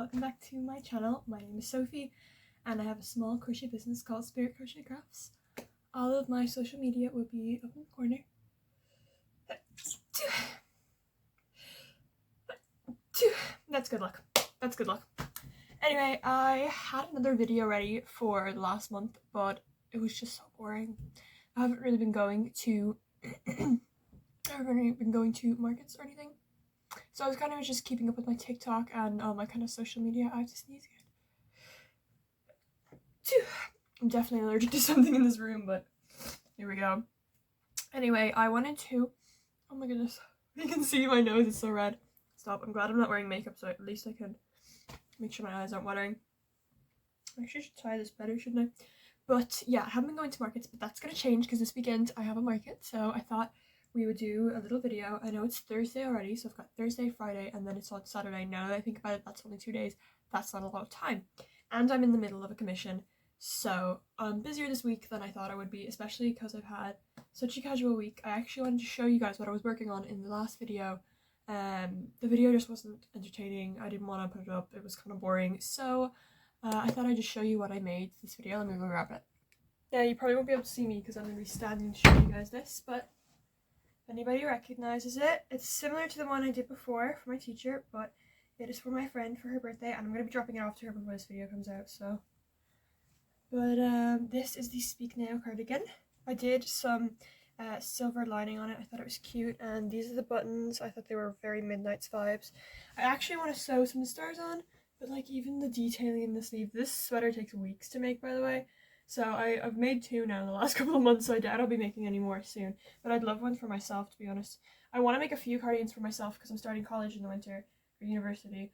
welcome back to my channel. My name is Sophie and I have a small crochet business called Spirit Crochet Crafts. All of my social media will be up in the corner. That's good luck. That's good luck. Anyway, I had another video ready for the last month, but it was just so boring. I haven't really been going to markets or anything. So I was kind of just keeping up with my TikTok and my kind of social media. I have to sneeze again. I'm definitely allergic to something in this room, but here we go. Anyway, I wanted to... Oh my goodness. You can see my nose is so red. Stop. I'm glad I'm not wearing makeup, so at least I can make sure my eyes aren't watering. I actually should try this better, shouldn't I? But yeah, I haven't been going to markets, but that's going to change because this weekend I have a market. So I thought we would do a little video. I know it's Thursday already, so I've got Thursday, Friday, and then it's on Saturday. Now that I think about it, that's only 2 days. That's not a lot of time. And I'm in the middle of a commission, so I'm busier this week than I thought I would be, especially because I've had such a casual week. I actually wanted to show you guys what I was working on in the last video. The video just wasn't entertaining. I didn't want to put it up. It was kind of boring. So I thought I'd just show you what I made this video. Let me go grab it. Yeah, you probably won't be able to see me because I'm going to be standing to show you guys this, but if anybody recognizes it, it's similar to the one I did before for my teacher, but it is for my friend for her birthday, and I'm going to be dropping it off to her before this video comes out, so. But this is the Speak Now cardigan. I did some silver lining on it. I thought it was cute, and these are the buttons. I thought they were very Midnight's vibes. I actually want to sew some stars on, but like even the detailing in the sleeve, this sweater takes weeks to make, by the way. So I've made 2 now in the last couple of months, so I doubt I'll be making any more soon. But I'd love one for myself, to be honest. I want to make a few cardigans for myself because I'm starting college in the winter, or university.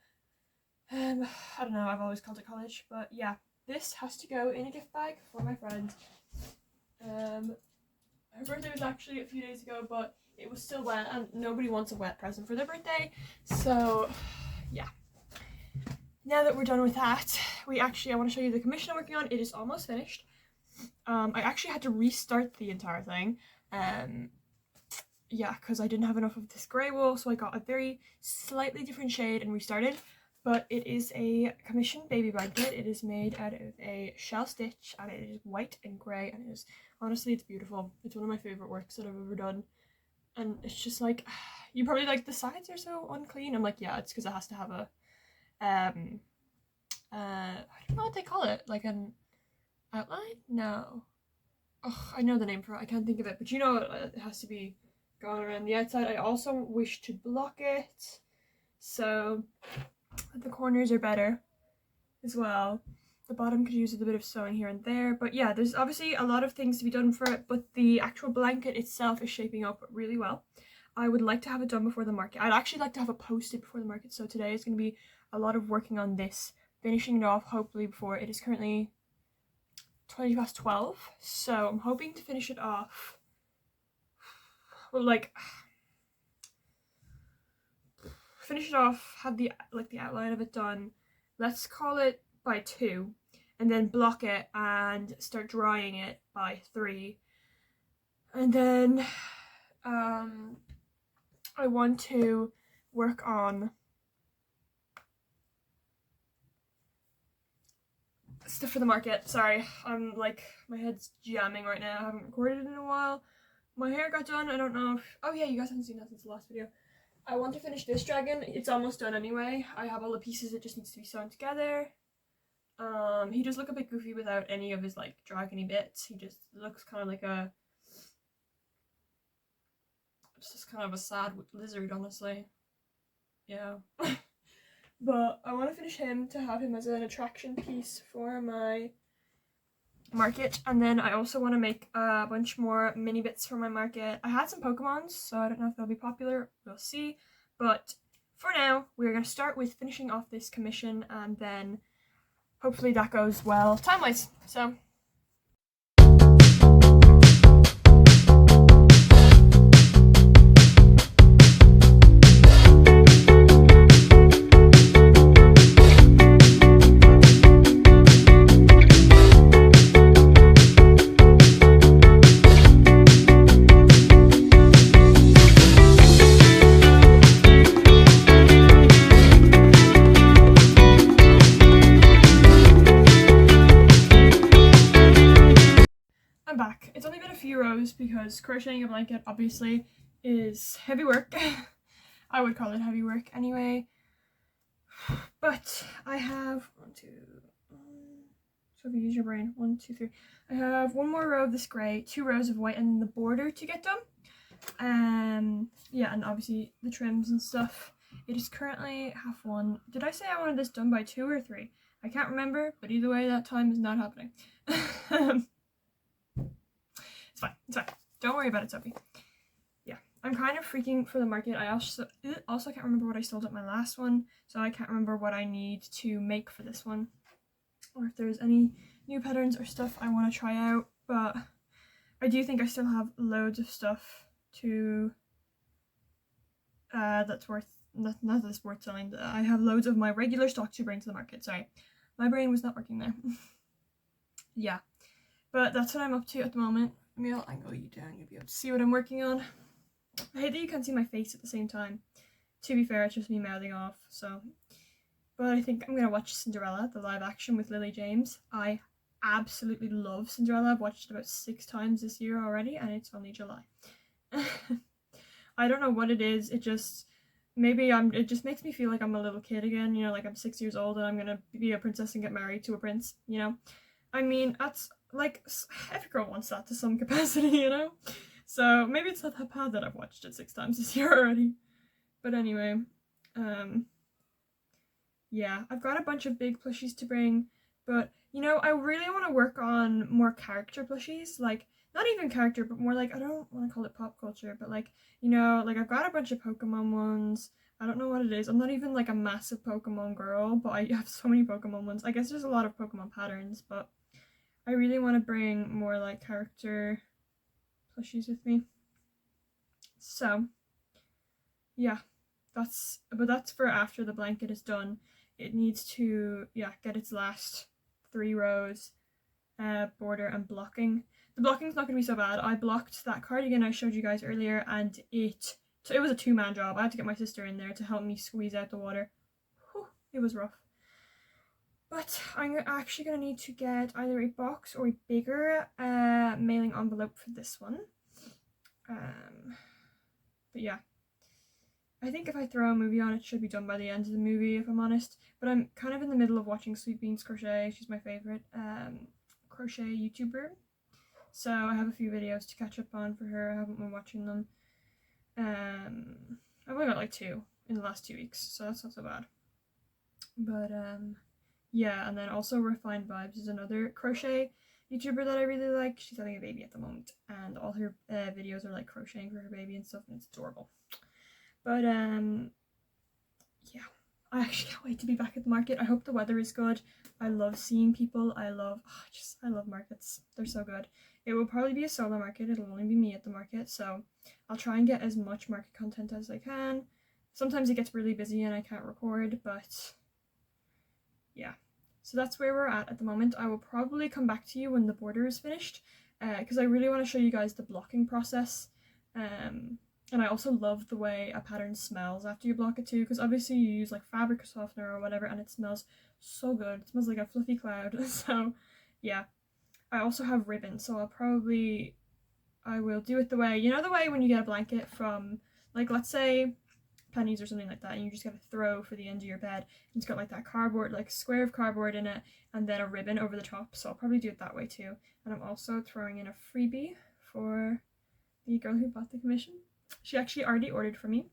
I don't know, I've always called it college, but yeah. This has to go in a gift bag for my friend. Her birthday was actually a few days ago, but it was still wet, and nobody wants a wet present for their birthday. So, yeah. Now that we're done with that, I want to show you the commission I'm working on. It is almost finished. I actually had to restart the entire thing. Yeah, because I didn't have enough of this grey wool, so I got a very slightly different shade and restarted. But it is a commission baby blanket. It is made out of a shell stitch, and it is white and grey, and honestly, it's beautiful. It's one of my favourite works that I've ever done. And it's just like, you probably like, the sides are so unclean. I'm like, yeah, it's because it has to have a I don't know what they call it, like an outline? No. Oh, I know the name for it, I can't think of it, but you know it has to be going around the outside. I also wish to block it so the corners are better as well. The bottom could use a bit of sewing here and there, but yeah, there's obviously a lot of things to be done for it, but the actual blanket itself is shaping up really well. I would like to have it done before the market. I'd actually like to have it posted before the market, so today is going to be a lot of working on this, finishing it off hopefully before. It is currently 12:20, so I'm hoping to finish it off, well, like, have the outline of it done, let's call it by 2, and then block it and start drying it by 3, and then I want to work on stuff for the market. Sorry, I'm like, my head's jamming right now. I haven't recorded in a while. My hair got done. I don't know if... Oh yeah, you guys haven't seen that since the last video. I want to finish this dragon. It's almost done anyway. I have all the pieces. It just needs to be sewn together. He does look a bit goofy without any of his like dragony bits. He just looks kind of like a... It's just kind of a sad lizard, honestly. Yeah. But I want to finish him to have him as an attraction piece for my market, and then I also want to make a bunch more mini bits for my market. I had some Pokemons, so I don't know if they'll be popular, we'll see, but for now we're going to start with finishing off this commission, and then hopefully that goes well time-wise. So because crocheting a blanket obviously is heavy work. I would call it heavy work anyway. But I have so if you use your brain, 1, 2, 3. I have one more row of this grey, 2 rows of white, and the border to get done. Yeah, and obviously the trims and stuff. It is currently 1:30. Did I say I wanted this done by 2 or 3? I can't remember, but either way, that time is not happening. It's fine. Don't worry about it, Sophie. Yeah, I'm kind of freaking for the market. I also can't remember what I sold at my last one, so I can't remember what I need to make for this one, or if there's any new patterns or stuff I want to try out. But I do think I still have loads of stuff to that's worth not that's worth selling. I have loads of my regular stock to bring to the market. Sorry, my brain was not working there. Yeah, but that's what I'm up to at the moment. Maybe I'll angle you down, you'll be able to see what I'm working on. I hate that you can't see my face at the same time. To be fair, it's just me mouthing off, so. But I think I'm going to watch Cinderella, the live action with Lily James. I absolutely love Cinderella. I've watched it about 6 times this year already, and it's only July. I don't know what it is, it just makes me feel like I'm a little kid again, you know, like I'm 6 years old and I'm going to be a princess and get married to a prince, you know. I mean, that's like, every girl wants that to some capacity, you know? So maybe it's not that bad that I've watched it 6 times this year already. But anyway, yeah, I've got a bunch of big plushies to bring, but, you know, I really want to work on more character plushies, like, not even character, but more like, I don't want to call it pop culture, but like, you know, like I've got a bunch of Pokemon ones. I don't know what it is. I'm not even like a massive Pokemon girl, but I have so many Pokemon ones. I guess there's a lot of Pokemon patterns, but I really want to bring more like character plushies with me. So, yeah, that's for after the blanket is done. It needs to, yeah, get its last 3 rows, border and blocking. The blocking's not going to be so bad. I blocked that cardigan I showed you guys earlier, and it was a 2-man job. I had to get my sister in there to help me squeeze out the water. Whew, it was rough. But I'm actually going to need to get either a box or a bigger mailing envelope for this one. But yeah, I think if I throw a movie on, it should be done by the end of the movie, if I'm honest. But I'm kind of in the middle of watching Sweet Beans Crochet. She's my favourite crochet YouTuber. So I have a few videos to catch up on for her. I haven't been watching them. I've only got like 2 in the last 2 weeks, so that's not so bad. But yeah, and then also Refined Vibes is another crochet YouTuber that I really like. She's having a baby at the moment, and all her videos are like crocheting for her baby and stuff, and it's adorable. But yeah, I actually can't wait to be back at the market. I hope the weather is good. I love seeing people. I love markets. They're so good. It will probably be a solo market. It'll only be me at the market, so I'll try and get as much market content as I can. Sometimes it gets really busy and I can't record, but yeah. So that's where we're at the moment. I will probably come back to you when the border is finished, because I really want to show you guys the blocking process. And I also love the way a pattern smells after you block it too, because obviously you use like fabric softener or whatever and it smells so good. It smells like a fluffy cloud. So yeah, I also have ribbon, so I will do it the way, you know, the way when you get a blanket from, like, let's say Pennies or something like that, and you just gotta throw for the end of your bed, and it's got like that cardboard, like square of cardboard in it, and then a ribbon over the top. So I'll probably do it that way too. And I'm also throwing in a freebie for the girl who bought the commission. She actually already ordered for me.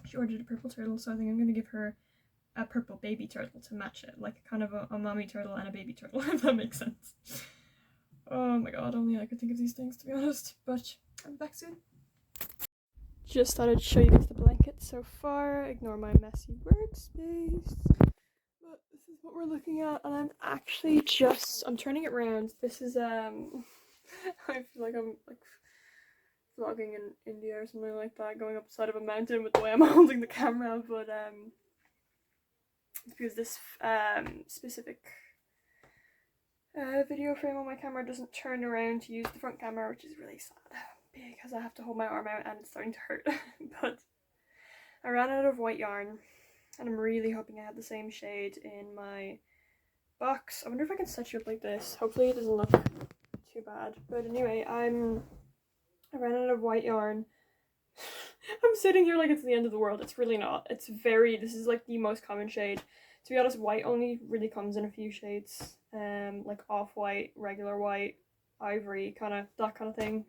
She ordered a purple turtle, so I think I'm going to give her a purple baby turtle to match it, like kind of a mommy turtle and a baby turtle, if that makes sense. Oh my god, only I could think of these things, to be honest. But I'm back soon. Just thought I'd show you guys the blanket so far. Ignore my messy workspace. But this is what we're looking at, and I'm actually I'm turning it around. This is, I feel like I'm like vlogging in India or something like that, going up the side of a mountain with the way I'm holding the camera, but because this specific video frame on my camera doesn't turn around to use the front camera, which is really sad because I have to hold my arm out and it's starting to hurt. But I ran out of white yarn and I'm really hoping I have the same shade in my box. I wonder if I can set you up like this. Hopefully it doesn't look too bad, but anyway, I'm I ran out of white yarn. I'm sitting here like it's the end of the world. It's really not. This is like the most common shade. To be honest, white only really comes in a few shades. Like off-white, regular white, ivory, that kind of thing.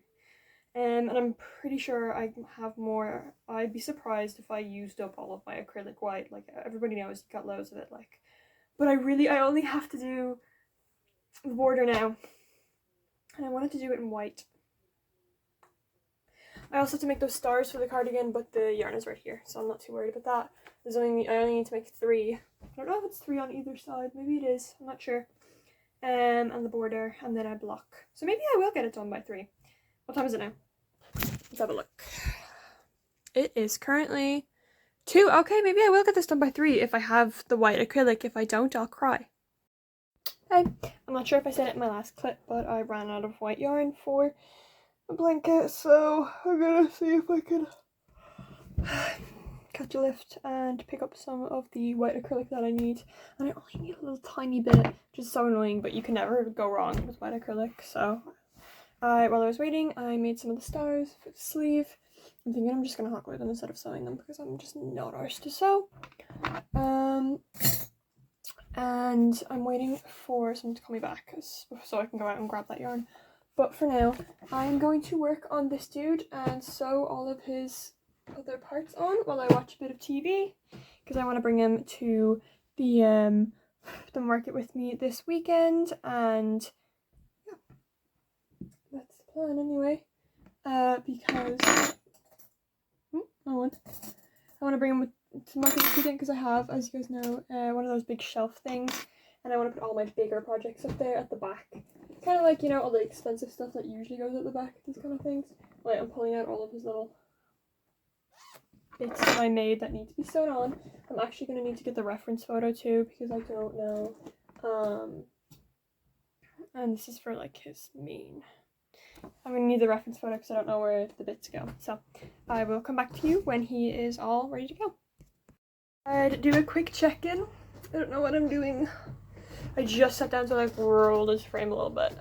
And I'm pretty sure I have more. I'd be surprised if I used up all of my acrylic white. Like, everybody knows you got loads of it, like. But I only have to do the border now. And I wanted to do it in white. I also have to make those stars for the cardigan, but the yarn is right here, so I'm not too worried about that. I only need to make 3. I don't know if it's 3 on either side. Maybe it is. I'm not sure. And the border, and then I block. So maybe I will get it done by 3. What time is it now? Let's have a look. It is currently 2. Okay, maybe I will get this done by 3 if I have the white acrylic. If I don't, I'll cry. Okay, I'm not sure if I said it in my last clip, but I ran out of white yarn for a blanket, so I'm gonna see if I can catch a lift and pick up some of the white acrylic that I need. And I only need a little tiny bit, which is so annoying, but you can never go wrong with white acrylic. So while I was waiting, I made some of the stars for the sleeve. I'm thinking I'm just gonna hot glue them instead of sewing them because I'm just not arsed to sew. And I'm waiting for someone to call me back so I can go out and grab that yarn. But for now, I'm going to work on this dude and sew all of his other parts on while I watch a bit of TV, because I want to bring him to the market with me this weekend, and yeah, that's the plan anyway. Because I want to bring him to market this weekend because I have, as you guys know, one of those big shelf things, and I want to put all my bigger projects up there at the back. Kind of like, you know, all the expensive stuff that usually goes at the back, these kind of things. Wait, I'm pulling out all of his little bits that I made that need to be sewn on. I'm actually going to need to get the reference photo too, because I don't know. And this is for like his mane. I'm going to need the reference photo because I don't know where the bits go. So I will come back to you when he is all ready to go. I'd do a quick check-in. I don't know what I'm doing. I just sat down to like roll this frame a little bit.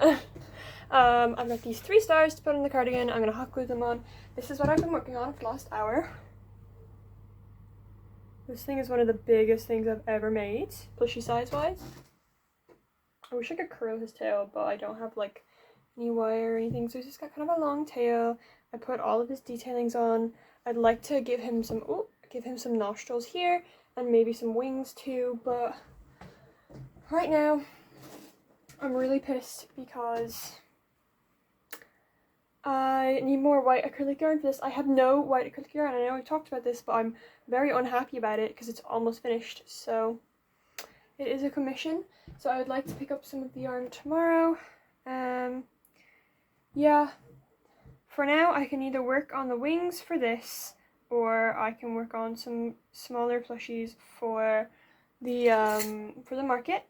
I've got these 3 stars to put on the cardigan. I'm going to hot glue them on. This is what I've been working on for the last hour. This thing is one of the biggest things I've ever made, plushie size wise. I wish I could curl his tail, but I don't have like any wire or anything, so he's just got kind of a long tail. I put all of his detailings on. I'd like to give him some nostrils here and maybe some wings too, but right now I'm really pissed because I need more white acrylic yarn for this. I have no white acrylic yarn. I know we've talked about this, but I'm very unhappy about it because it's almost finished. So it is a commission. So I would like to pick up some of the yarn tomorrow. Yeah. For now, I can either work on the wings for this, or I can work on some smaller plushies for the market.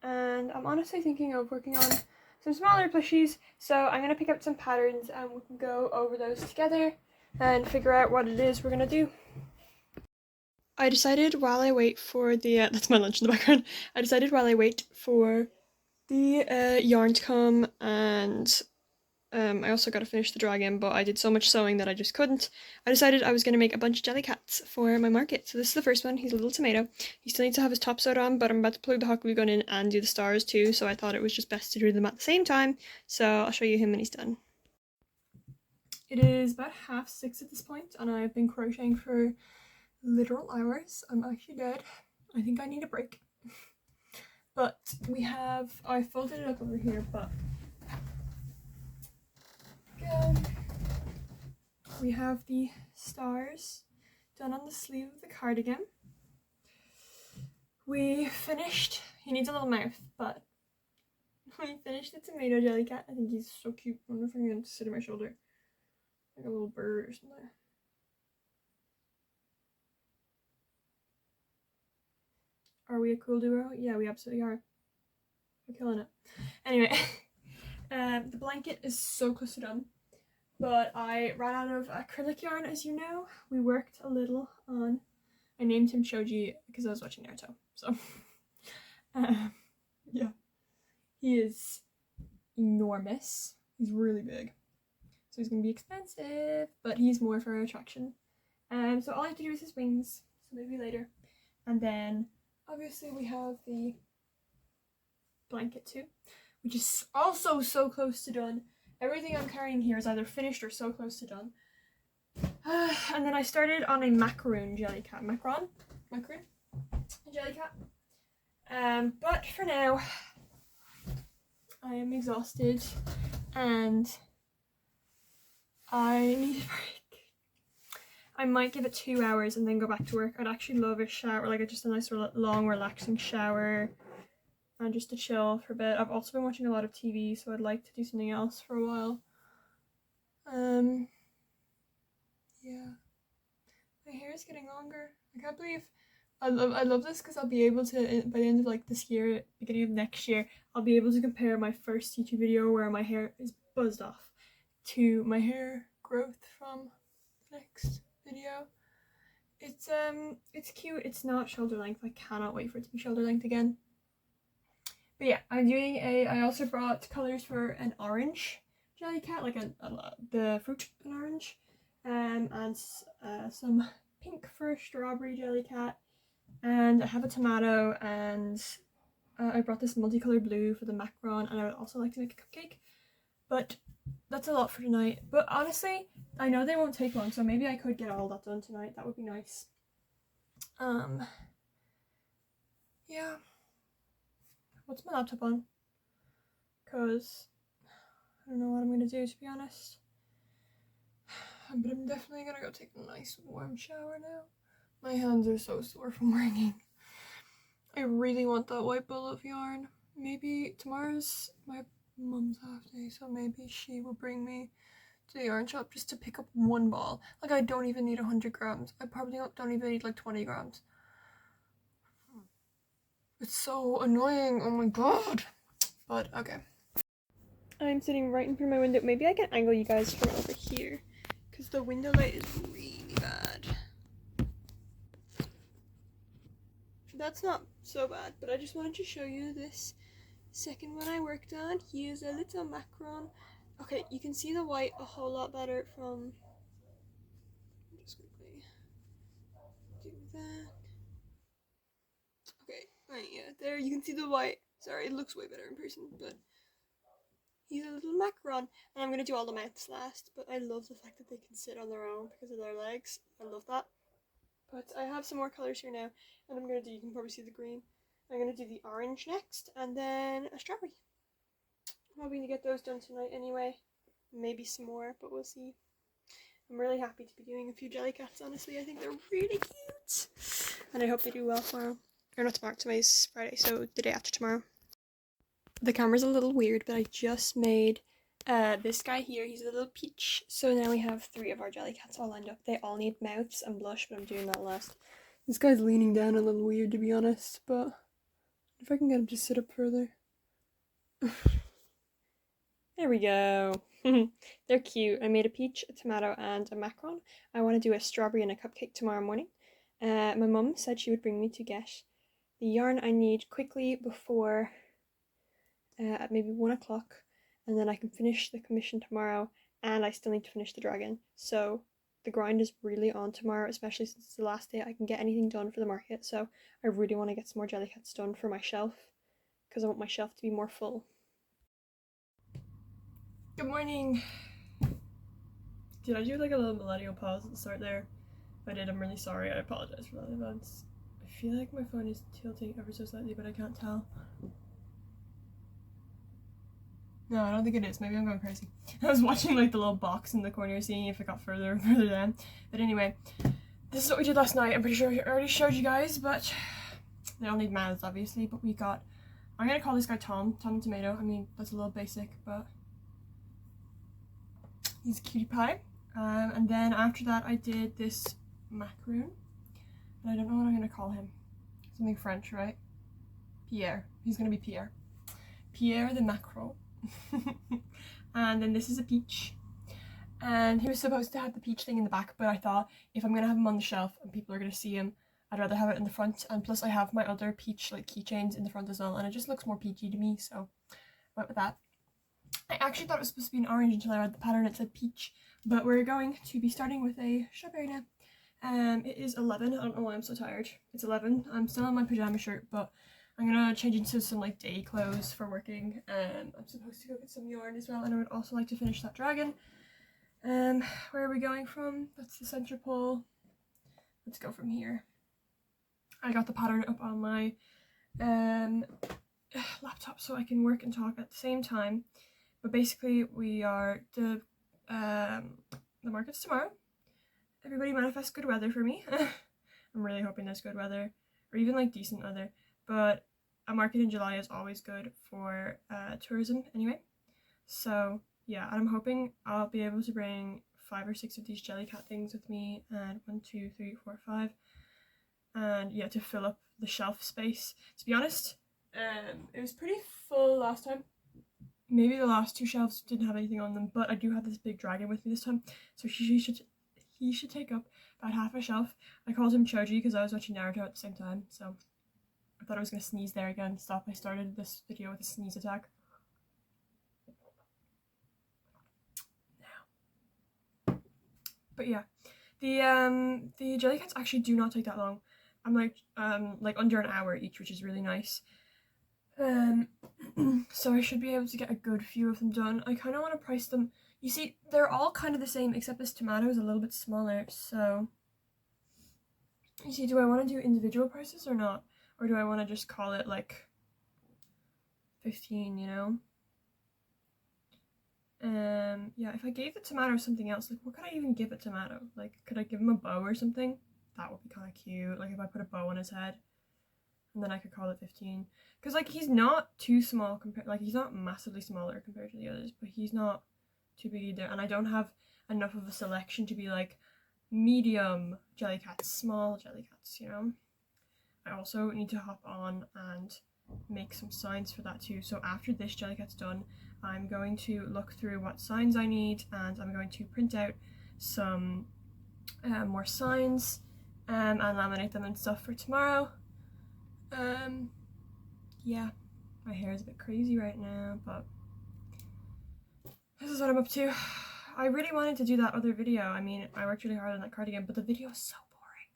And I'm honestly thinking of working on some smaller plushies, so I'm going to pick up some patterns and we can go over those together and figure out what it is we're going to do. I decided while I wait for the, that's my lunch in the background, I decided while I wait for the yarn to come, and I also got to finish the dragon, but I did so much sewing that I just couldn't. I decided I was going to make a bunch of jelly cats for my market. So this is the first one. He's a little tomato. He still needs to have his top sewed on, but I'm about to plug the hot glue gun in and do the stars too, so I thought it was just best to do them at the same time. So I'll show you him when he's done. It is about 6:30 at this point, and I've been crocheting for literal hours. I'm actually dead. I think I need a break. But I folded it up over here, but we have the stars done on the sleeve of the cardigan. We finished, he needs a little mouth, but we finished the tomato jelly cat. I think he's so cute. I wonder if I'm going to sit on my shoulder like a little bird or something. Are we a cool duo? Yeah, we absolutely are. We're killing it. Anyway, the blanket is so close to done, but I ran out of acrylic yarn, as you know. We worked a little on, I named him Choji because I was watching Naruto, so yeah. He is enormous. He's really big. so he's gonna be expensive, but he's more for attraction. So all I have to do is his wings, so maybe later. And then obviously we have the blanket too, which is also so close to done. Everything I'm carrying here is either finished or so close to done. And then I started on a macaroon Jellycat. Macaron Jellycat. But for now, I am exhausted and I need a break. I might give it 2 hours and then go back to work. I'd actually love a shower, like just a nice long relaxing shower and just to chill for a bit. I've also been watching a lot of TV, so I'd like to do something else for a while. Yeah. My hair is getting longer. I can't believe I love this because I'll be able to, by the end of like this year, beginning of next year, I'll be able to compare my first YouTube video where my hair is buzzed off to my hair growth from the next video. It's cute. It's not shoulder length. I cannot wait for it to be shoulder length again. But yeah, I also brought colors for an orange Jellycat, like the fruit an orange, and some pink for a strawberry Jellycat, and I have a tomato, and I brought this multicolored blue for the macaron, and I would also like to make a cupcake, but that's a lot for tonight. But honestly, I know they won't take long, so maybe I could get all that done tonight. That would be nice. Yeah. What's my laptop on? Because I don't know what I'm gonna do, to be honest. But I'm definitely gonna go take a nice warm shower now. My hands are so sore from working. I really want that white ball of yarn. Maybe tomorrow's my mum's half day, so maybe she will bring me to the yarn shop just to pick up one ball. Like, I don't even need 100 grams. I probably don't even need like 20 grams. It's so annoying, oh my god. But okay. I'm sitting right in front of my window. Maybe I can angle you guys from over here, because the window light is really bad. That's not so bad, but I just wanted to show you this second one I worked on. Here's a little macaron. Okay, you can see the white a whole lot better from... I'm just quickly do that. Okay, right, yeah, there you can see the white. Sorry, it looks way better in person, but he's a little macaron. And I'm going to do all the mouths last, but I love the fact that they can sit on their own because of their legs. I love that. But I have some more colours here now, and I'm going to do, you can probably see the green. I'm going to do the orange next, and then a strawberry. I'm hoping to get those done tonight anyway. Maybe some more, but we'll see. I'm really happy to be doing a few Jellycats, honestly. I think they're really cute. And I hope they do well tomorrow. Or not tomorrow, tomorrow's Friday, so the day after tomorrow. The camera's a little weird, but I just made this guy here. He's a little peach. So now we have 3 of our Jellycats all lined up. They all need mouths and blush, but I'm doing that last. This guy's leaning down a little weird, to be honest, but if I can get him to sit up further. There we go. They're cute. I made a peach, a tomato, and a macaron. I want to do a strawberry and a cupcake tomorrow morning. My mum said she would bring me to get the yarn I need quickly before at maybe 1 o'clock, and then I can finish the commission tomorrow, and I still need to finish the dragon. So the grind is really on tomorrow, especially since it's the last day I can get anything done for the market. So I really want to get some more Jellycats done for my shelf, because I want my shelf to be more full. Good morning. Did I do like a little millennial pause at the start there? If I did, I'm really sorry. I apologize for that in advance. I feel like my phone is tilting ever so slightly, but I can't tell. No, I don't think it is. Maybe I'm going crazy. I was watching like the little box in the corner, seeing if it got further and further down. But anyway, this is what we did last night. I'm pretty sure I already showed you guys, but they all need mouths, obviously. But we got, I'm gonna call this guy Tom and Tomato. I mean, that's a little basic, but he's a cutie pie. And then after that, I did this macaroon. And I don't know what I'm gonna call him. Something French, right? Pierre. He's gonna be Pierre. Pierre the Macro. And then this is a peach. And he was supposed to have the peach thing in the back, but I thought if I'm gonna have him on the shelf and people are gonna see him, I'd rather have it in the front. And plus I have my other peach like keychains in the front as well, and it just looks more peachy to me, so I went with that. I actually thought it was supposed to be an orange until I read the pattern. It said peach, but we're going to be starting with a strawberry now. It is 11. I don't know why I'm so tired. It's 11. I'm still in my pajama shirt, but I'm gonna change into some like day clothes for working. I'm supposed to go get some yarn as well, and I would also like to finish that dragon. Where are we going from? That's the center pole. Let's go from here. I got the pattern up on my laptop so I can work and talk at the same time. But basically, we are the market's tomorrow. Everybody manifest good weather for me. I'm really hoping there's good weather, or even like decent weather. But a market in July is always good for tourism anyway. So yeah, I'm hoping I'll be able to bring 5 or 6 of these Jellycat things with me, and 1, 2, 3, 4, 5, and yeah, to fill up the shelf space. To be honest, it was pretty full last time. Maybe the last 2 shelves didn't have anything on them, but I do have this big dragon with me this time, so he should take up about half a shelf. I called him Choji because I was watching Naruto at the same time, so I thought I was going to sneeze there again. Stop, I started this video with a sneeze attack. Now. But yeah, the Jellycats actually do not take that long. I'm like under an hour each, which is really nice. So I should be able to get a good few of them done. I kind of want to price them. You see, they're all kind of the same, except this tomato is a little bit smaller, so... You see, do I want to do individual prices or not? Or do I want to just call it, like, 15, you know? Yeah, if I gave the tomato something else, like, what could I even give a tomato? Like, could I give him a bow or something? That would be kind of cute. Like, if I put a bow on his head. And then I could call it 15. Because, like, he's not too small compared... Like, he's not massively smaller compared to the others, but he's not too big either. And I don't have enough of a selection to be, like, medium Jellycats, small Jellycats, you know? I also need to hop on and make some signs for that too. So after this Jellycat's done, I'm going to look through what signs I need, and I'm going to print out some more signs and laminate them and stuff for tomorrow. Yeah, my hair is a bit crazy right now, but this is what I'm up to. I really wanted to do that other video. I mean, I worked really hard on that cardigan, but the video was so boring.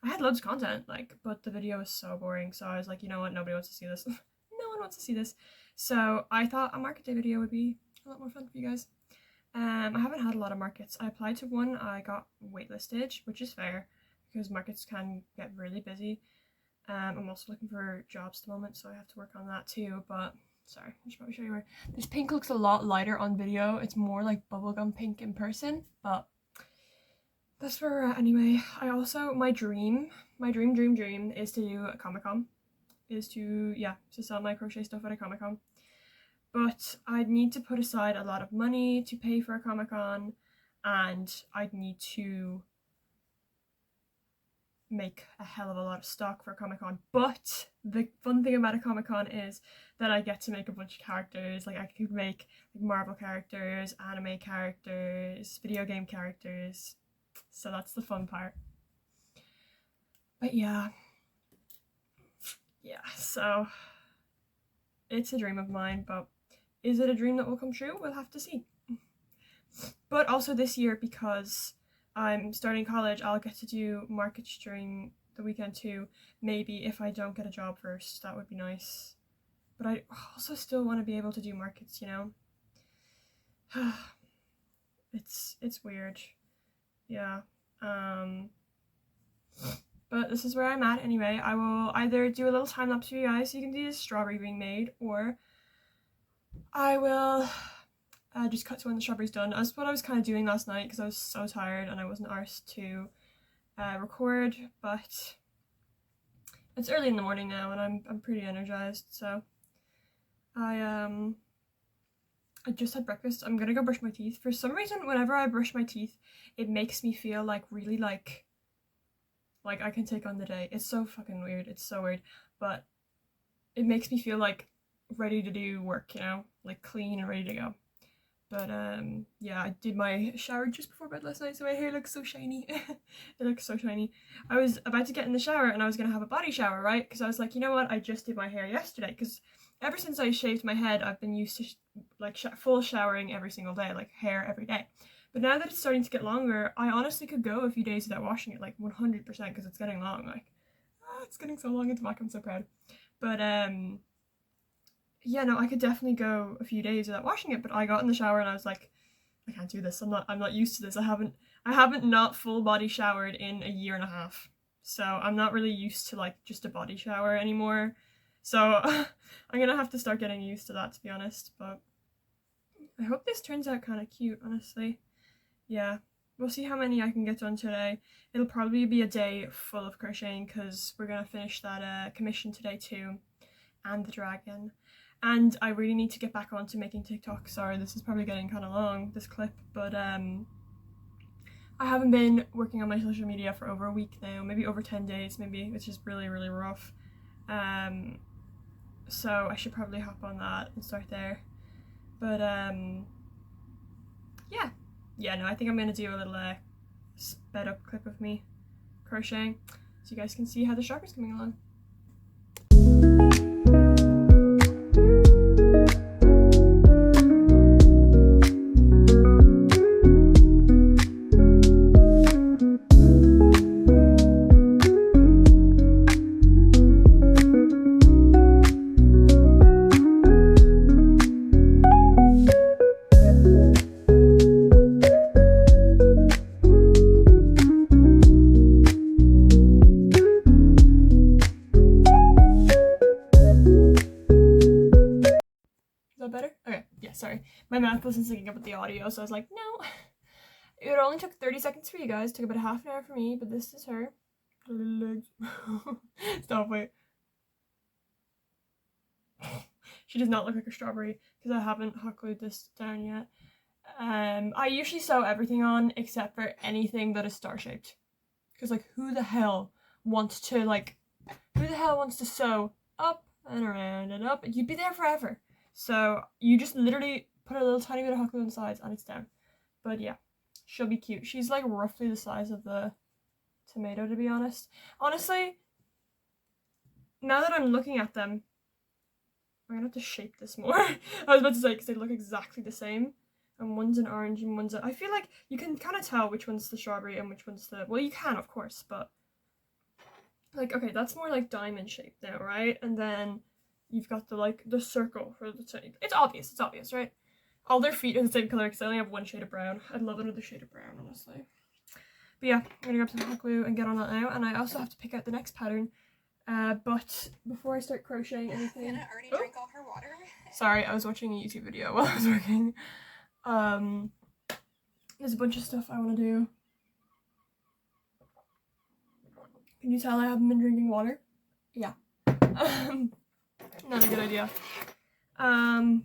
I had loads of content, like, but the video was so boring, so I was like, you know what, nobody wants to see this. No one wants to see this. So I thought a market day video would be a lot more fun for you guys. I haven't had a lot of markets. I applied to one, I got waitlisted, which is fair, because markets can get really busy. I'm also looking for jobs at the moment, so I have to work on that too, but sorry, I should probably show you where. This pink looks a lot lighter on video. It's more like bubblegum pink in person, but that's where we're at anyway. I also, my dream is to do a Comic-Con. Is to sell my crochet stuff at a Comic-Con. But I'd need to put aside a lot of money to pay for a Comic-Con, and I'd need to make a hell of a lot of stock for a Comic-Con. But the fun thing about a Comic-Con is that I get to make a bunch of characters. Like, I could make like Marvel characters, anime characters, video game characters, so that's the fun part. But yeah, so it's a dream of mine, but is it a dream that will come true? We'll have to see. But also this year, because I'm starting college, I'll get to do markets during the weekend too. Maybe if I don't get a job first, that would be nice. But I also still want to be able to do markets, you know? It's weird. Yeah. But this is where I'm at anyway. I will either do a little time lapse for you guys so you can see the strawberry being made, or I will just cut to when the strawberry's done. That's what I was kind of doing last night because I was so tired and I wasn't arsed to record, but it's early in the morning now and I'm pretty energized, so I just had breakfast. I'm gonna go brush my teeth. For some reason, whenever I brush my teeth, it makes me feel like really like I can take on the day. It's so fucking weird. It's so weird, but it makes me feel like ready to do work, you know, like clean and ready to go. But yeah, I did my shower just before bed last night, so my hair looks so shiny. It looks so shiny. I was about to get in the shower and I was gonna have a body shower, right? Because I was like, you know what, I just did my hair yesterday, because ever since I shaved my head, I've been used to full showering every single day, like hair every day. But now that it's starting to get longer, I honestly could go a few days without washing it, like 100%, because it's getting long. Like, it's getting so long into back. I'm so proud. But yeah, no, I could definitely go a few days without washing it. But I got in the shower and I was like, I can't do this. I'm not used to this. I haven't not full body showered in a year and a half. So I'm not really used to like just a body shower anymore. So I'm gonna have to start getting used to that, to be honest. But I hope this turns out kind of cute, honestly. Yeah, we'll see how many I can get done today. It'll probably be a day full of crocheting because we're gonna finish that commission today too, and the dragon. And I really need to get back on to making TikTok. Sorry, this is probably getting kind of long, this clip, but I haven't been working on my social media for over a week now, maybe over 10 days, maybe, which is really, really rough. So I should probably hop on that and start there. But yeah, no, I think I'm gonna do a little sped up clip of me crocheting so you guys can see how the sharp is coming along. Better? Okay, yeah, sorry. My mouth wasn't syncing up with the audio, so I was like, no. It only took 30 seconds for you guys, it took about half an hour for me, but this is her. Stop, wait. She does not look like a strawberry, because I haven't hot glued this down yet. I usually sew everything on, except for anything that is star-shaped. Because, like, who the hell wants to sew up and around and up? You'd be there forever. So you just literally put a little tiny bit of hot glue on the sides and it's down. But yeah, she'll be cute. She's like roughly the size of the tomato, to be honest. Honestly, now that I'm looking at them, I'm gonna have to shape this more. I was about to say, because they look exactly the same. And one's an orange and one's I feel like you can kind of tell which one's the strawberry and which one's the... Well, you can, of course, but... Like, okay, that's more like diamond shaped now, right? And then... You've got the circle for the tank. It's obvious, right? All their feet are the same color because I only have one shade of brown. I'd love another shade of brown, honestly. But yeah, I'm gonna grab some hot glue and get on that now. And I also have to pick out the next pattern. But before I start crocheting anything... Hannah already drank all her water. Sorry, I was watching a YouTube video while I was working. There's a bunch of stuff I want to do. Can you tell I haven't been drinking water? Yeah. Not a good idea. I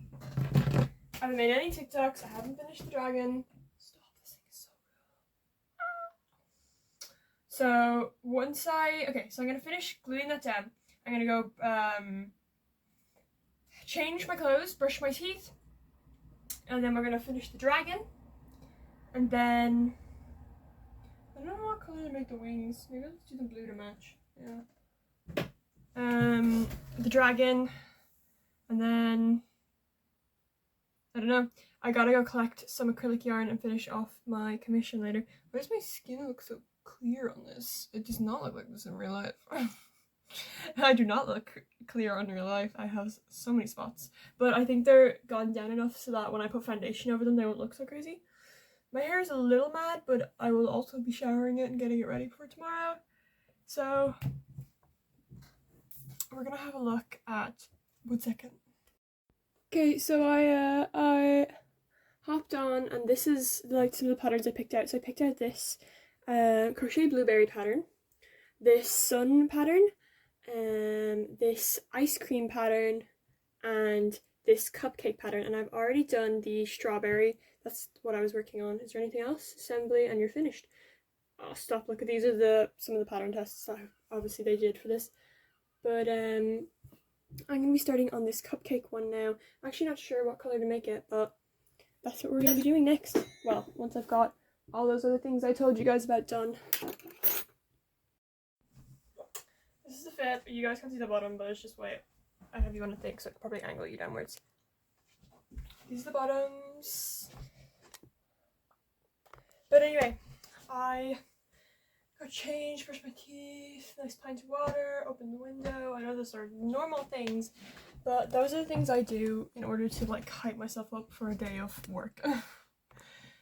haven't made any TikToks. I haven't finished the dragon. Stop, this thing is so good. So once so I'm gonna finish gluing that down. I'm gonna go change my clothes, brush my teeth, and then we're gonna finish the dragon. And then I don't know what color to make the wings. Maybe let's do the blue to match. Yeah. The dragon, and then I don't know. I gotta go collect some acrylic yarn and finish off my commission later. Why does my skin look so clear on this? It does not look like this in real life. I do not look clear on real life. I have so many spots, but I think they're gone down enough so that when I put foundation over them, they won't look so crazy. My hair is a little mad, but I will also be showering it and getting it ready for tomorrow. So we're gonna have a look at 1 second. Okay, so I hopped on, and this is like some of the patterns I picked out. So I picked out this crochet blueberry pattern, this sun pattern, this ice cream pattern, and this cupcake pattern. And I've already done the strawberry. That's what I was working on. Is there anything else? Assembly, and you're finished. Oh, stop! Look, these are some of the pattern tests that obviously they did for this. But I'm going to be starting on this cupcake one now. I'm actually not sure what colour to make it, but that's what we're going to be doing next. Well, once I've got all those other things I told you guys about done. This is the fit, but you guys can't see the bottom, but it's just white. have you want to think, so I could probably angle you downwards. These are the bottoms. But anyway, I got changed, brushed my teeth, nice pint of water, opened the window. I know those are normal things, but those are the things I do in order to like hype myself up for a day of work.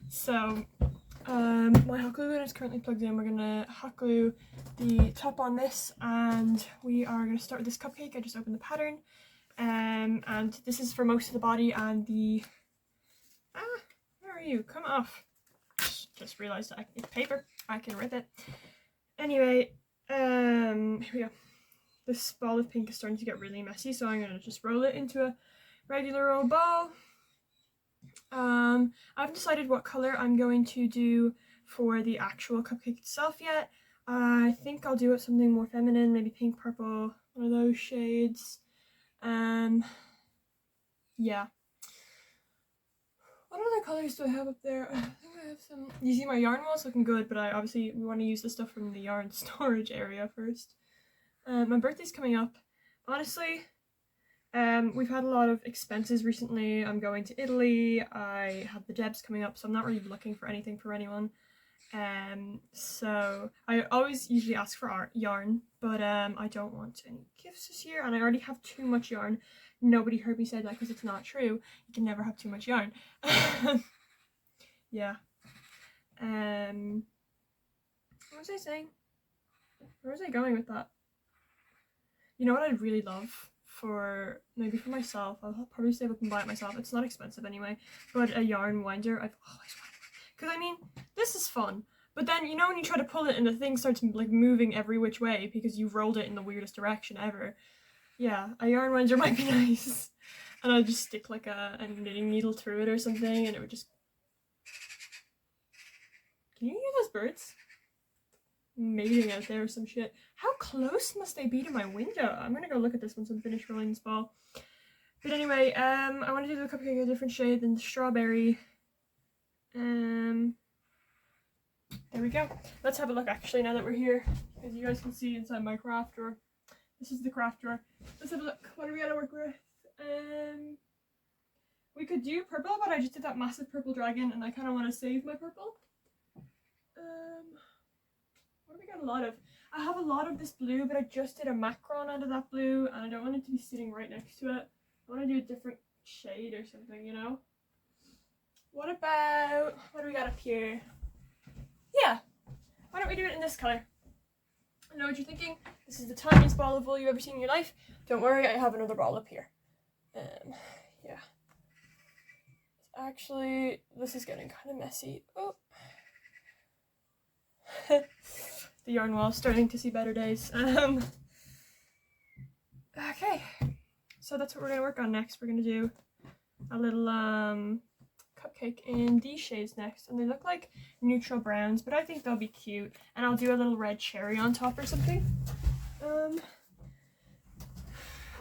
So my hot glue gun is currently plugged in. We're gonna hot glue the top on this, and we are gonna start with this cupcake. I just opened the pattern, and this is for most of the body, and the where are you? Come off. Just realized it's paper. I can rip it. Anyway, here we go. This ball of pink is starting to get really messy, so I'm gonna just roll it into a regular old ball. I haven't decided what color I'm going to do for the actual cupcake itself yet. I think I'll do it something more feminine, maybe pink, purple, one of those shades. Yeah. What other colors do I have up there? I think I have some. You see my yarn wall's looking good, but we want to use the stuff from the yarn storage area first. My birthday's coming up. Honestly, we've had a lot of expenses recently. I'm going to Italy. I have the Debs coming up, so I'm not really looking for anything for anyone. So I always usually ask for yarn, but I don't want any gifts this year, and I already have too much yarn. Nobody heard me say that because it's not true. You can never have too much yarn. Yeah. What was I saying? Where was I going with that? You know what I'd really love for myself? I'll probably save up and buy it myself. It's not expensive anyway, but a yarn winder. I've always wanted, because I mean, this is fun. But then, you know, when you try to pull it and the thing starts like moving every which way because you've rolled it in the weirdest direction ever. Yeah, a yarn winder might be nice. And I'd just stick like a knitting needle through it or something, and it would just... Can you hear those birds? Mating out there or some shit. How close must they be to my window? I'm gonna go look at this once I'm finished rolling this ball. But anyway, I want to do the cupcake a different shade than the strawberry. There we go. Let's have a look actually now that we're here, as you guys can see inside my craft drawer. This is the craft drawer. Let's have a look. What do we gotta work with? We could do purple, but I just did that massive purple dragon and I kind of want to save my purple. What do we got a lot of? I have a lot of this blue, but I just did a macron out of that blue and I don't want it to be sitting right next to it. I want to do a different shade or something, you know? What do we got up here? Yeah, why don't we do it in this color? I know what you're thinking. This is the tiniest ball of wool you've ever seen in your life. Don't worry, I have another ball up here. Yeah. Actually, this is getting kind of messy. Oh. The yarn wall's starting to see better days. Okay. So that's what we're gonna work on next. We're gonna do a little cupcake in these shades next, and they look like neutral browns, but I think they'll be cute. And I'll do a little red cherry on top or something.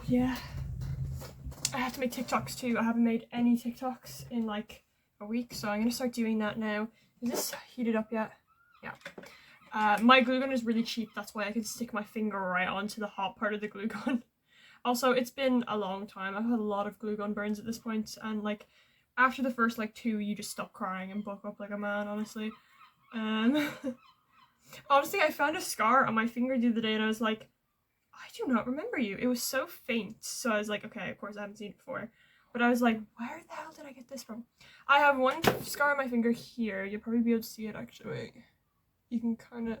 Yeah. I have to make TikToks too. I haven't made any TikToks in like a week, so I'm gonna start doing that now. Is this heated up yet? Yeah. My glue gun is really cheap, that's why I can stick my finger right onto the hot part of the glue gun. Also, it's been a long time. I've had a lot of glue gun burns at this point, and like after the first like 2, you just stop crying and buck up like a man, honestly. Honestly, I found a scar on my finger the other day and I was like, I do not remember you. It was so faint, so I was like, okay, of course I haven't seen it before. But I was like, where the hell did I get this from? I have one scar on my finger here. You'll probably be able to see it actually. Wait. You can kind of...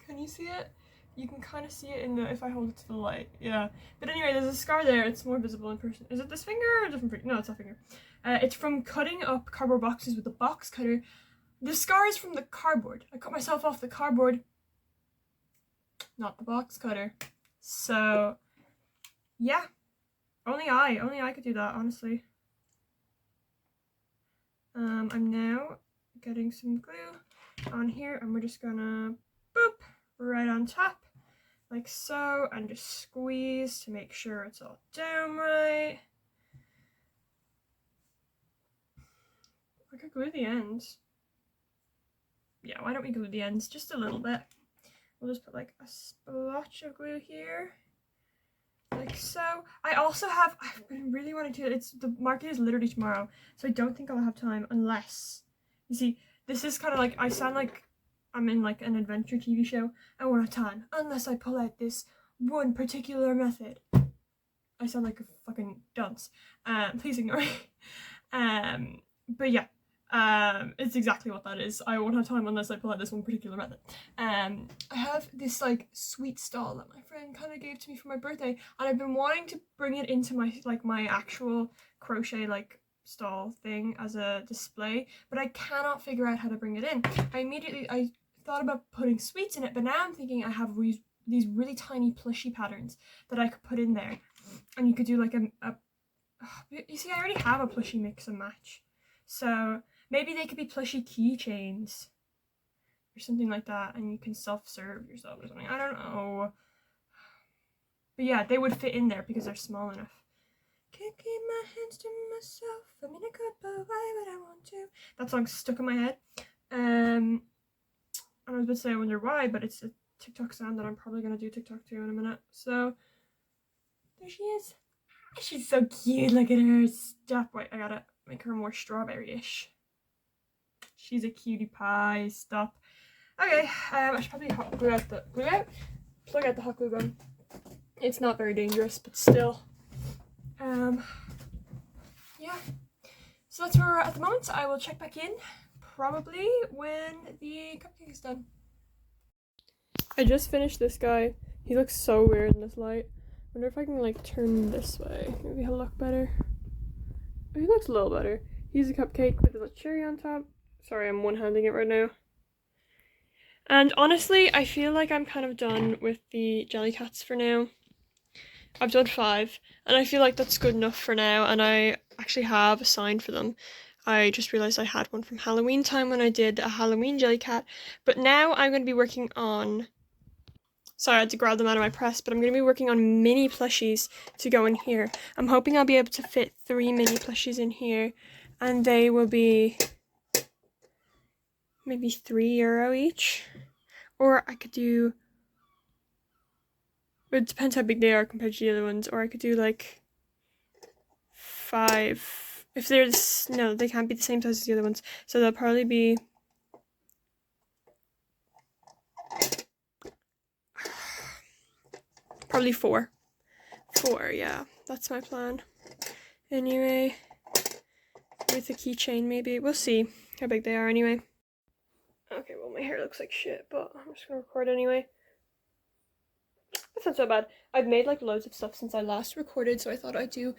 Can you see it? You can kind of see it in the... if I hold it to the light. Yeah. But anyway, there's a scar there. It's more visible in person. Is it this finger or a different finger? No, it's that finger. It's from cutting up cardboard boxes with a box cutter. The scar is from the cardboard. I cut myself off the cardboard, not the box cutter. So, yeah. Only I could do that, honestly. I'm now getting some glue on here, and we're just gonna boop right on top, like so, and just squeeze to make sure it's all down right. I could glue the ends. Yeah, why don't we glue the ends just a little bit? We'll just put like a splotch of glue here, like so. I also have, I've been really wanting to, the market is literally tomorrow, so I don't think I'll have time unless, you see, this is kind of like, I sound like I'm in like an adventure TV show. I won't have time unless I pull out this one particular method. I sound like a fucking dunce. Please ignore me. But yeah, it's exactly what that is. I won't have time unless I pull out this one particular method. I have this like sweet stall that my friend kind of gave to me for my birthday, and I've been wanting to bring it into my actual crochet like stall thing as a display, but I cannot figure out how to bring it in. I thought about putting sweets in it, but now I'm thinking I have these really tiny plushy patterns that I could put in there, and you could do like you see, I already have a plushie mix and match, so maybe they could be plushie keychains or something like that, and you can self-serve yourself or something. I don't know, but yeah, they would fit in there because they're small enough. Can't keep my hands to myself. I'm in a good boy, but I want to. That song's stuck in my head. And I was about to say I wonder why, but it's a TikTok sound that I'm probably gonna do TikTok to in a minute. So there she is. She's so cute. Look at her. Stop. Wait, I gotta make her more strawberry-ish. She's a cutie pie. Stop. Okay, I should probably plug out the hot glue gun. It's not very dangerous, but still. Yeah. So that's where we're at the moment. I will check back in probably when the cupcake is done. I just finished this guy. He looks so weird in this light. Wonder if I can like turn this way. Maybe he'll look better. Oh, he looks a little better. He's a cupcake with a little cherry on top. Sorry, I'm one-handing it right now. And honestly, I feel like I'm kind of done with the Jellycats for now. I've done 5, and I feel like that's good enough for now, and I actually have a sign for them. I just realised I had one from Halloween time when I did a Halloween Jellycat, but now I'm going to be working on... Sorry, I had to grab them out of my press, but I'm going to be working on mini plushies to go in here. I'm hoping I'll be able to fit 3 mini plushies in here, and they will be maybe €3 each. Or I could do... It depends how big they are compared to the other ones, or I could do like 5. If there's... No, they can't be the same size as the other ones, so they'll probably be... Probably 4. 4, yeah, that's my plan. Anyway, with a keychain maybe. We'll see how big they are anyway. Okay, well my hair looks like shit, but I'm just gonna record anyway. That's not so bad. I've made like loads of stuff since I last recorded, so I thought I'd do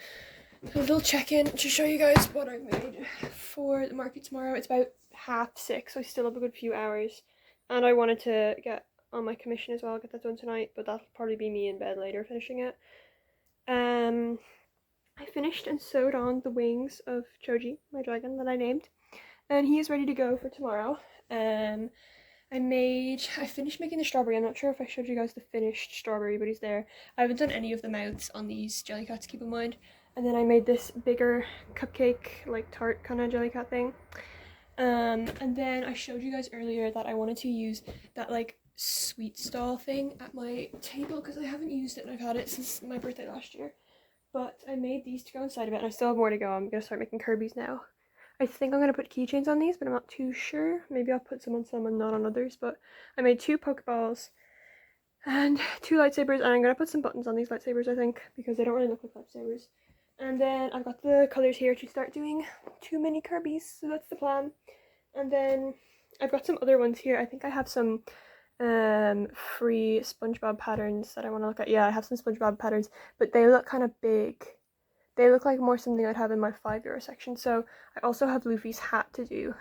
a little check-in to show you guys what I've made for the market tomorrow. It's about 6:30, so I still have a good few hours. And I wanted to get on my commission as well, get that done tonight, but that'll probably be me in bed later finishing it. I finished and sewed on the wings of Choji, my dragon that I named, and he is ready to go for tomorrow. I finished making the strawberry. I'm not sure if I showed you guys the finished strawberry, but he's there. I haven't done any of the mouths on these Jellycats, keep in mind. And then I made this bigger cupcake, like tart kind of Jellycat thing. And then I showed you guys earlier that I wanted to use that like sweet stall thing at my table because I haven't used it and I've had it since my birthday last year. But I made these to go inside of it, and I still have more to go. I'm going to start making Kirby's now. I think I'm going to put keychains on these, but I'm not too sure. Maybe I'll put some and not on others. But I made 2 Pokeballs and 2 lightsabers, and I'm going to put some buttons on these lightsabers, I think, because they don't really look like lightsabers. And then I've got the colours here to start doing 2 mini Kirby's, so that's the plan. And then I've got some other ones here. I think I have some free SpongeBob patterns that I want to look at. Yeah, I have some SpongeBob patterns, but they look kind of big. They look like more something I'd have in my €5 section. So I also have Luffy's hat to do,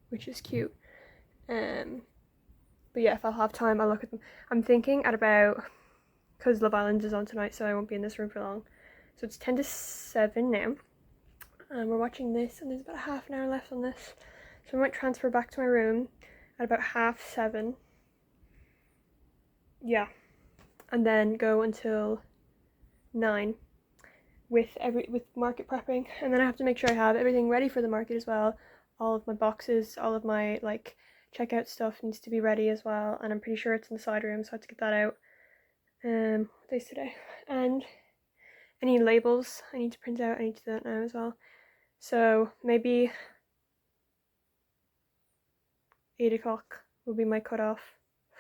which is cute. But yeah, if I'll have time, I'll look at them. I'm thinking at about, because Love Island is on tonight, so I won't be in this room for long. So it's 10 to 7 now. And we're watching this, and there's about half an hour left on this. So I might transfer back to my room at about 7:30. Yeah, and then go until 9 with market prepping, and then I have to make sure I have everything ready for the market as well. All of my boxes, all of my like checkout stuff needs to be ready as well, and I'm pretty sure it's in the side room, so I have to get that out. What day's today? And any labels I need to print out, I need to do that now as well. So maybe 8 o'clock will be my cutoff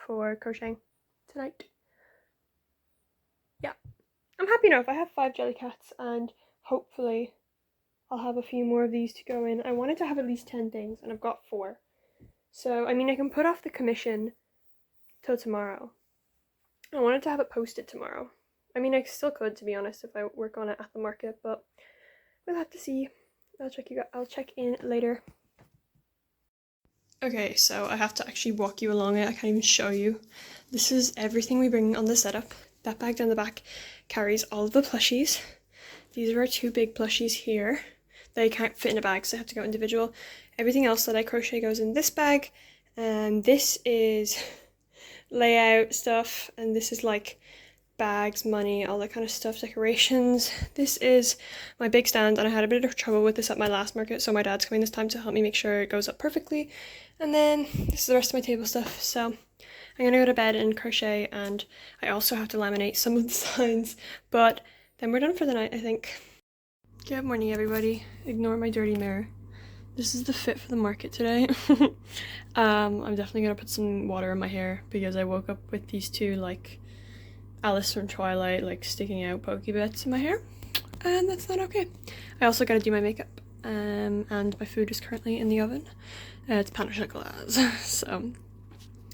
for crocheting tonight. Yeah, I'm happy enough. I have 5 Jellycats, and hopefully I'll have a few more of these to go in. I wanted to have at least 10 things, and I've got 4. So, I mean, I can put off the commission till tomorrow. I wanted to have it posted tomorrow. I mean, I still could, to be honest, if I work on it at the market, but we'll have to see. I'll check in later. Okay, so I have to actually walk you along it. I can't even show you. This is everything we bring on the setup. That bag down the back carries all of the plushies. These are our 2 big plushies here. They can't fit in a bag, so they have to go individual. Everything else that I crochet goes in this bag, and this is layout stuff, and this is like bags, money, all that kind of stuff, decorations. This is my big stand, and I had a bit of trouble with this at my last market, so my dad's coming this time to help me make sure it goes up perfectly. And then this is the rest of my table stuff. So I'm gonna go to bed and crochet, and I also have to laminate some of the signs, but then we're done for the night, I think. Good morning, everybody. Ignore my dirty mirror. This is the fit for the market today. I'm definitely gonna put some water in my hair because I woke up with these 2 like Alice from Twilight like sticking out pokey bits in my hair, and that's not okay. I also gotta do my makeup, and my food is currently in the oven. It's pain au chocolat. So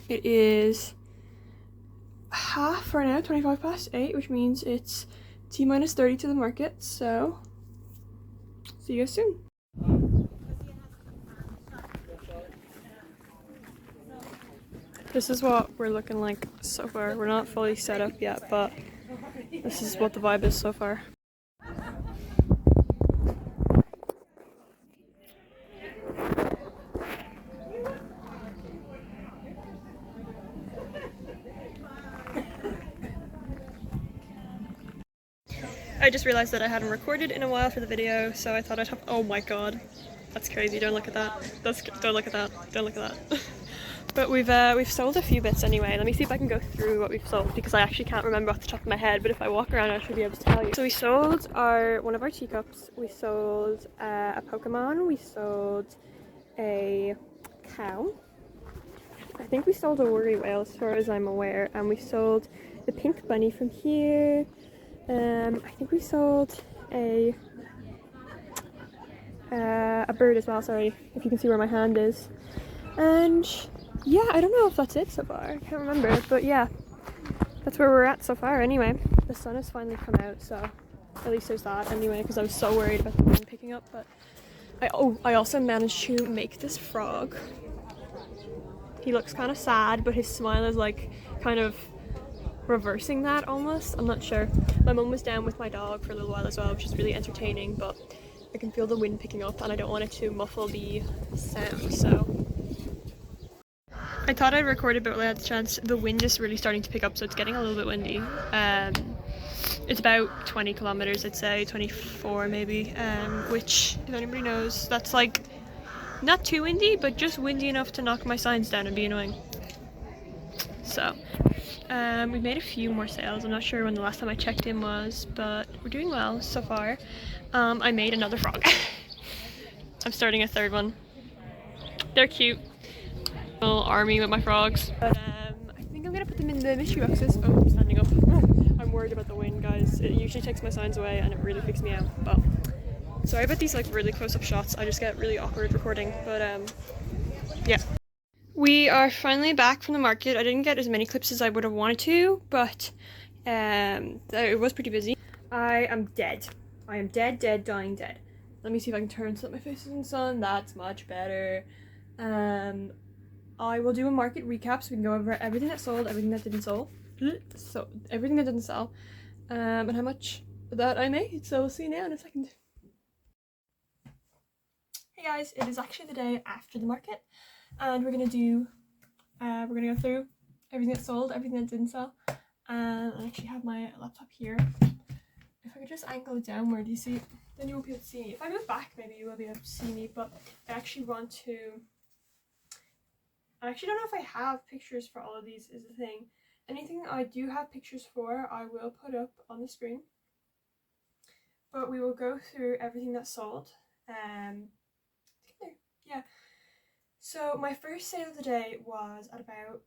it is half right now, 25 past 8, which means it's T-minus 30 to the market, so see you guys soon. This is what we're looking like so far. We're not fully set up yet, but this is what the vibe is so far. I just realized that I hadn't recorded in a while for the video, so I thought I'd have— oh my god, that's crazy, don't look at that. Don't look at that, don't look at that. But we've sold a few bits anyway. Let me see if I can go through what we've sold, because I actually can't remember off the top of my head, but if I walk around I should be able to tell you. So we sold one of our teacups, we sold a Pokemon, we sold a cow, I think we sold a worry whale as far as I'm aware, and we sold the pink bunny from here. I think we sold a bird as well, sorry, if you can see where my hand is. And yeah, I don't know if that's it so far, I can't remember, but yeah, that's where we're at so far anyway. The sun has finally come out, so at least there's that anyway, because I was so worried about the wind picking up. But I also managed to make this frog. He looks kind of sad, but his smile is like kind of reversing that almost. I'm not sure. My mum was down with my dog for a little while as well, which is really entertaining, but I can feel the wind picking up and I don't want it to muffle the sound, so I thought I'd record it, but when I had the chance, the wind is really starting to pick up, so it's getting a little bit windy. It's about 20 kilometers, I'd say, 24 maybe, which, if anybody knows, that's like not too windy, but just windy enough to knock my signs down and be annoying. So we've made a few more sales. I'm not sure when the last time I checked in was, but we're doing well so far. I made another frog. I'm starting a 3rd one. They're cute. Little army with my frogs. But I think I'm gonna put them in the mystery boxes. Oh, I'm standing up. I'm worried about the wind, guys. It usually takes my signs away and it really freaks me out. But sorry about these like really close-up shots. I just get really awkward recording. But yeah. We are finally back from the market. I didn't get as many clips as I would have wanted to, but it was pretty busy. I am dead. I am dead, dying dead. Let me see if I can turn so that my face is in the sun. That's much better. I will do a market recap so we can go over everything that sold, everything that didn't sell. So everything that didn't sell, and how much that I made. So we'll see you now in a second. Hey guys, it is actually the day after the market, and we're gonna go through everything that sold, everything that didn't sell, and I actually have my laptop here. If I could just angle it downward, you see, then you won't be able to see me. If I move back, maybe you will be able to see me, but I actually want to I actually don't know if I have pictures for all of these is the thing. Anything I do have pictures for, I will put up on the screen. But we will go through everything that sold. Yeah. So my first sale of the day was at about,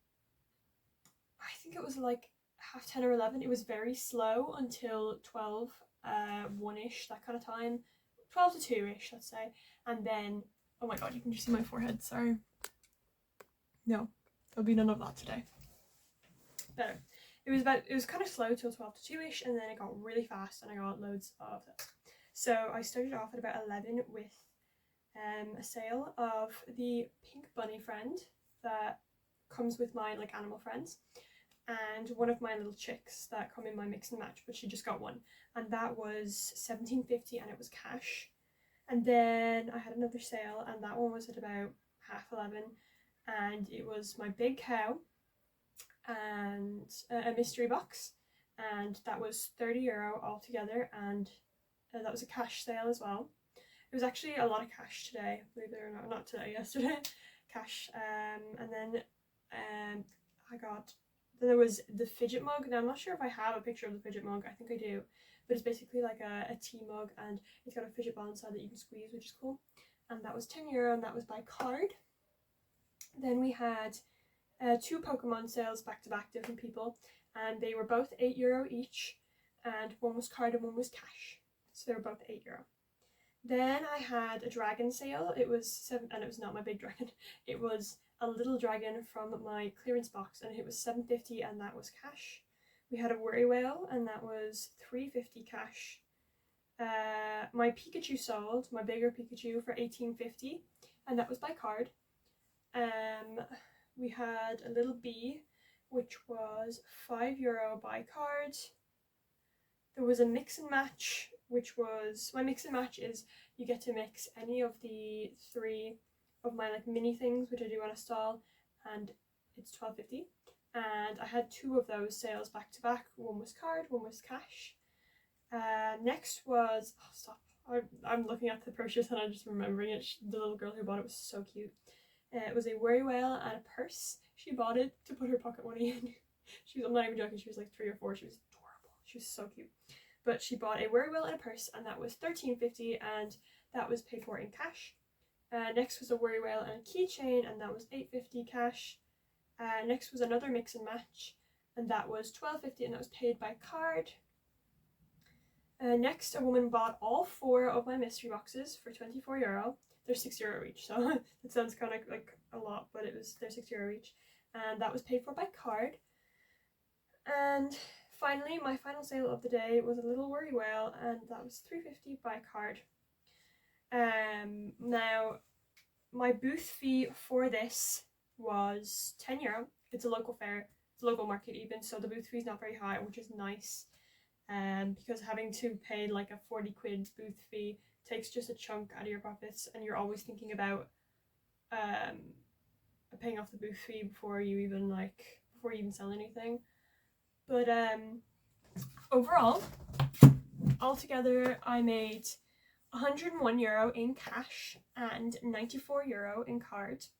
I think it was like 10:30 or 11. It was very slow until 12, 1-ish, that kind of time. 12 to 2-ish, let's say. And then, oh my god, you can just see my forehead, sorry. No, there'll be none of that today. Better. It was kind of slow till 12 to 2-ish, and then it got really fast and I got loads of this. So I started off at about 11 with a sale of the pink bunny friend that comes with my like animal friends, and one of my little chicks that come in my mix and match, but she just got one, and that was $17.50 and it was cash. And then I had another sale, and that one was at about 11:30, and it was my big cow and a mystery box, and that was €30 altogether, and that was a cash sale as well. It was actually a lot of cash today, believe it or not today, yesterday, cash. And then then there was the fidget mug. Now I'm not sure if I have a picture of the fidget mug, I think I do, but it's basically like a tea mug, and it's got a fidget ball inside that you can squeeze, which is cool. And that was €10, and that was by card. Then we had 2 Pokemon sales back to back, different people, and they were both €8 each, and one was card and one was cash, so they were both €8. Then I had a dragon sale. It was 7, and it was not my big dragon. It was a little dragon from my clearance box, and it was $7.50, and that was cash. We had a worry whale, and that was $3.50 cash. My Pikachu sold, my bigger Pikachu, for $18.50, and that was by card. We had a little bee, which was €5 by card. There was a mix and match, which was, my mix and match is you get to mix any of the 3 of my like mini things, which I do on a stall, and it's $12.50. And I had 2 of those sales back to back. One was card, one was cash. Next was, oh stop, I'm looking at the purchase and I'm just remembering it. The little girl who bought it was so cute. It was a worry whale and a purse. She bought it to put her pocket money in. I'm not even joking, she was like 3 or 4. She was adorable. She was so cute. But she bought a worry whale and a purse, and that was $13.50, and that was paid for in cash. Next was a worry whale and a keychain, and that was $8.50 cash. Next was another mix and match, and that was $12.50, and that was paid by card. Next, a woman bought all 4 of my mystery boxes for €24. They're €6 each, so that sounds kind of like a lot, but they're €6 each, and that was paid for by card. And finally, my final sale of the day was a little worry whale, and that was $3.50 by card. Now, my booth fee for this was €10. It's a local fair, it's a local market even, so the booth fee is not very high, which is nice. Because having to pay like a 40 quid booth fee takes just a chunk out of your profits, and you're always thinking about paying off the booth fee before you even sell anything. But overall, altogether, I made €101 in cash and €94 in card,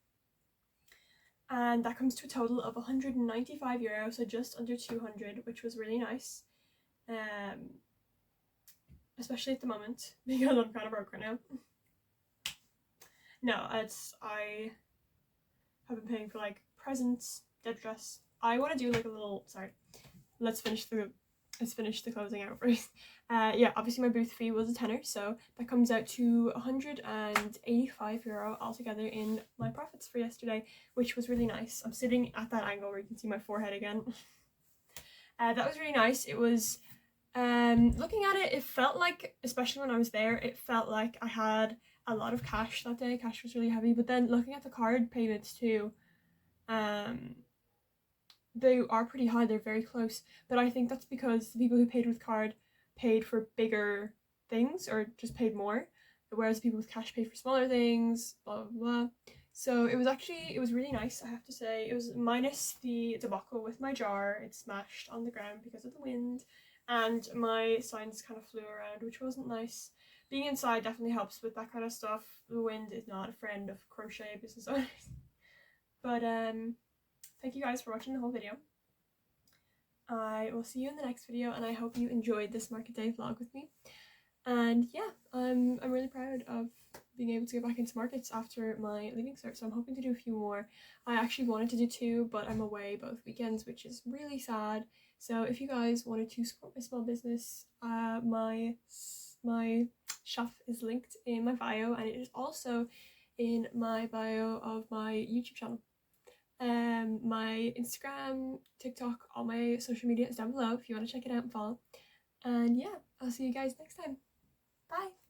and that comes to a total of €195, so just under 200, which was really nice. Especially at the moment, because I'm kind of broke right now. No, I have been paying for like presents, Deb dress. I want to do like a little, sorry, let's finish the closing out first. Yeah, obviously my booth fee was a tenner, so that comes out to €185 altogether in my profits for yesterday, which was really nice. I'm sitting at that angle where you can see my forehead again. That was really nice. It was, looking at it, it felt like, especially when I was there, it felt like I had a lot of cash that day. Cash was really heavy, but then looking at the card payments too, they are pretty high. They're very close, but I think that's because the people who paid with card paid for bigger things or just paid more, whereas people with cash paid for smaller things, blah blah blah. So it was really nice, I have to say. It was minus the debacle with my jar. It smashed on the ground because of the wind, and my signs kind of flew around, which wasn't nice. Being inside definitely helps with that kind of stuff. The wind is not a friend of crochet business owners. But thank you guys for watching the whole video. I will see you in the next video, and I hope you enjoyed this market day vlog with me. And yeah, I'm really proud of being able to get back into markets after my leaving cert, so I'm hoping to do a few more. I actually wanted to do 2, but I'm away both weekends, which is really sad. So if you guys wanted to support my small business, my shop is linked in my bio, and it is also in my bio of my YouTube channel. My Instagram, TikTok, all my social media is down below if you want to check it out and follow. And yeah, I'll see you guys next time. Bye!